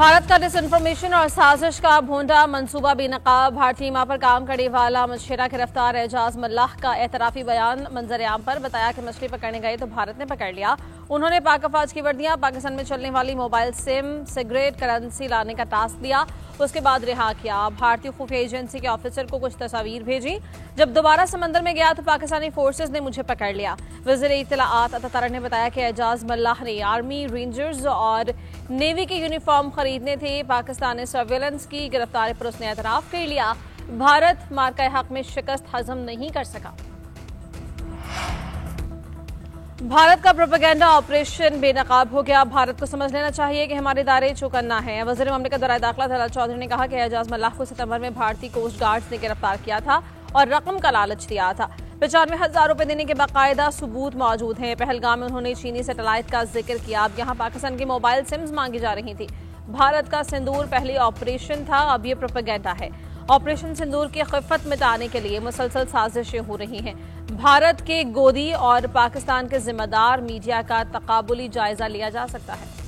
भारत का डिसइंफॉर्मेशन और साजिश का भोंडा मंसूबा बेनकाब। भारतीय सीमा पर काम करने वाला मछेरा गिरफ्तार। एजाज मल्लाह का एतराफी बयान मंजर-ए-आम पर बताया कि मछली पकड़ने गए तो भारत ने पकड़ लिया। उन्होंने पाक अफवाज की वर्दियां, पाकिस्तान में चलने वाली मोबाइल सिम, सिगरेट, करेंसी लाने का टास्क दिया, उसके बाद रिहा किया। भारतीय खुफिया एजेंसी के ऑफिसर को कुछ तस्वीर भेजी। जब दोबारा समंदर में गया तो पाकिस्तानी फोर्सेज ने मुझे पकड़ लिया। वज़ीर इत्तलाआत अता तारक ने बताया कि एजाज मल्लाह ने आर्मी, रेंजर्स और नेवी के यूनिफॉर्म खरीदने थे। पाकिस्तानी सर्वेलेंस की गिरफ्तारी पर उसने एतराफ कर लिया। भारत मार्का हक में शिकस्त हजम नहीं कर सका। भारत का प्रोपेगेंडा ऑपरेशन बेनकाब हो गया। भारत को समझ लेना चाहिए कि हमारे दायरे चौकन्ना है। वज़ीर ममलिकत दौराए दाखिला दलाल चौधरी ने कहा कि एजाज मल्लाह को सितंबर में भारतीय कोस्ट गार्ड्स ने गिरफ्तार किया था और रकम का लालच दिया था। 95,000 रुपए देने के बाकायदा सबूत मौजूद हैं। पहलगाम में उन्होंने चीनी सैटेलाइट का जिक्र किया। अब यहाँ पाकिस्तान की मोबाइल सिम्स मांगी जा रही थी। भारत का सिंदूर पहले ऑपरेशन था, अब ये प्रोपेगेंडा है। ऑपरेशन सिंदूर की खिफत मिटाने के लिए मुसलसल साजिशें हो रही हैं। भारत के गोदी और पाकिस्तान के जिम्मेदार मीडिया का तकाबुली जायजा लिया जा सकता है।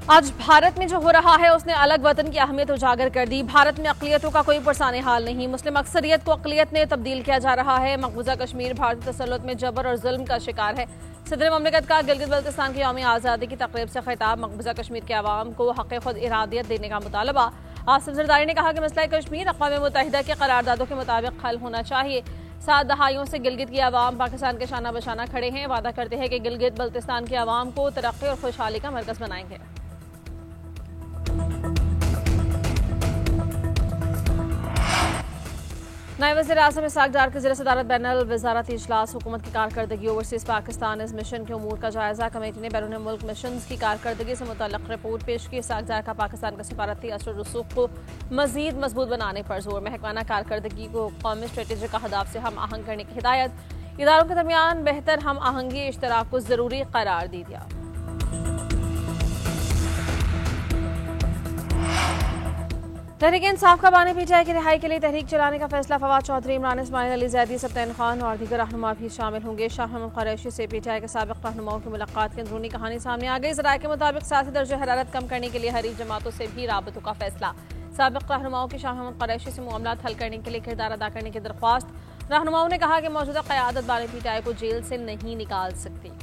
आज भारत में जो हो रहा है उसने अलग वतन की अहमियत उजागर कर दी। भारत में अक़लियतों का कोई पुरसाने हाल नहीं। मुस्लिम अक्सरियत को अक़लियत ने तब्दील किया जा रहा है। मकबूजा कश्मीर भारतीय तसल्लुत में जबर और जुल्म का शिकार है। सदर ममलिकत का गिलगित बल्तिस्तान की यौम आज़ादी की तक़रीब से खिताब। मकबूजा कश्मीर के अवाम को हक़ खुद इरादियत देने का मुतालबा। आसिफ ज़रदारी ने कहा कि मसला कश्मीर अक़वाम मुत्तहिदा के करारदादों के मुताबिक हल होना चाहिए। 7 दहाइयों से गिलगित की अवाम पाकिस्तान के शाना बशाना खड़े हैं। वादा करते हैं कि गिलगित बल्तिस्तान के अवाम को तरक्की और खुशहाली का मरकज़ बनाएंगे। नायब वज़ीर आज़म इसहाक़ डार के ज़रिए सदारत बैनुल वज़ारती इजलास हुकूमत की कारकर्दगी ओवरसीज़ पाकिस्तान इस मिशन के उमूर का जायजा। कमेटी ने बैरून मुल्क मिशन की कारकर्दगी से मुतल्लिक़ रिपोर्ट पेश की। इसहाक़ डार का पाकिस्तान के सफारती असर रसूख को मज़ीद मजबूत बनाने पर जोर। महकमाना कारकर्दगी को कौमी स्ट्रेटेजिक अहदाफ से हम आहंग करने की हिदायत। इदारों के दरमियान बेहतर हम आहंगी इश्तराक को ज़रूरी करार दे दिया। तहरीक इंसाफ का बानी पीटीआई की रिहाई के लिए तहरीक चलाने का फैसला। फवाद चौधरी, इमरान इस्माइल, अली जैदी, सब्तैन खान और दीगर रहनुमा भी शामिल होंगे। शाह महमूद कुरैशी से पीटीआई के साबिक़ रहनुमाओं की मुलाकात की अंदरूनी कहानी सामने आ गई। ज़राए के मुताबिक सियासी दर्जे हरारत कम करने के लिए हरीफ जमातों से भी राबतों का फैसला। साबिक़ रहनुमाओं की शाह महमूद कुरैशी से मामलात हल करने के लिए किरदार अदा करने की दरख्वास्त। रहनुमाओं ने कहा कि मौजूदा क़यादत बानी पीटीआई को जेल से नहीं निकाल सकती।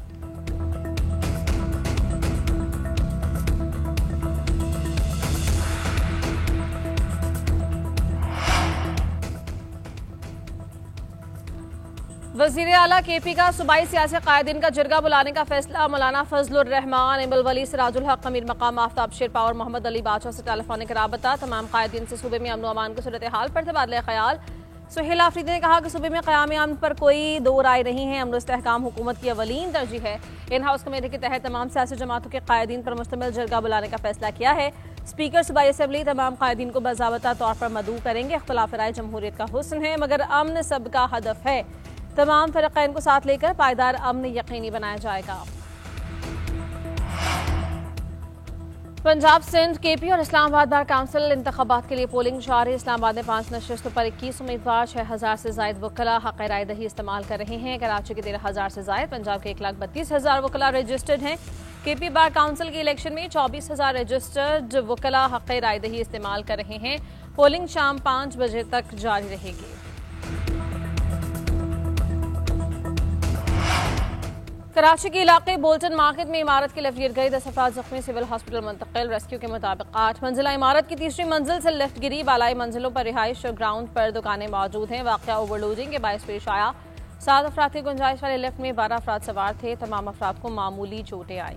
वज़ीर आला केपी का सूबाई सियासी कायदीन का जिरगा बुलाने का फैसला। मौलाना फजलुर रहमान, इमल वली, सिराजुल हक, अमीर मकाम आफ्ताब शेरपा और मोहम्मद अली बादशाह से टेलीफोनिक राबता। तमाम कायदीन से सूबे में अमन व अमान की सूरत हाल पर तबादला ख्याल। सुहेल आफरीदी ने कहा कि सूबे में क़याम अमन पर कोई दो राय नहीं है। अमन व इस्तेहकाम हुकूमत की अवलीन तरजीह है। इन हाउस कमेटी के तहत तमाम सियासी जमातों के कायदीन पर मुश्तमिल जिरगा बुलाने का फैसला किया है। स्पीकर सूबाई असम्बली तमाम कायदीन को बाज़ाबता तौर पर मदऊ करेंगे। इख्तिलाफ राय जमहूरियत का हुस्न है मगर अमन सबका हदफ है। तमाम फ़िरक़ैन को साथ लेकर पायदार अमन यकीनी बनाया जाएगा। पंजाब, सिंध, केपी और इस्लामाबाद बार काउंसिल इंतखाबात के लिए पोलिंग जारी। इस्लामाबाद में 5 नशिस्तों पर 21 उम्मीदवार, 6,000 से जायद वकला हक़ राय दही इस्तेमाल कर रहे हैं। कराची के 13,000 से जायद, पंजाब के 1,32,000 वकला रजिस्टर्ड हैं। केपी बार काउंसिल के इलेक्शन में 24,000 रजिस्टर्ड वकला हक़ राय दही इस्तेमाल कर रहे हैं। पोलिंग शाम 5 बजे तक जारी रहेगी। कराची के इलाके बोल्टन मार्केट में इमारत की लिफ्ट गिर गई। 10 अफराद जख्मी, सिविल हॉस्पिटल मुंतकिल। रेस्क्यू के मुताबिक 8 मंजिला इमारत की तीसरी मंजिल से लिफ्ट गिरी। बालाई मंजिलों पर रिहाइश और ग्राउंड पर दुकानें मौजूद हैं। वाक़या ओवरलोडिंग के बायस पेश आया। 7 अफराद की गुंजाइश वाली लिफ्ट में 12 अफराद सवार थे। तमाम अफराद को मामूली चोटें आई।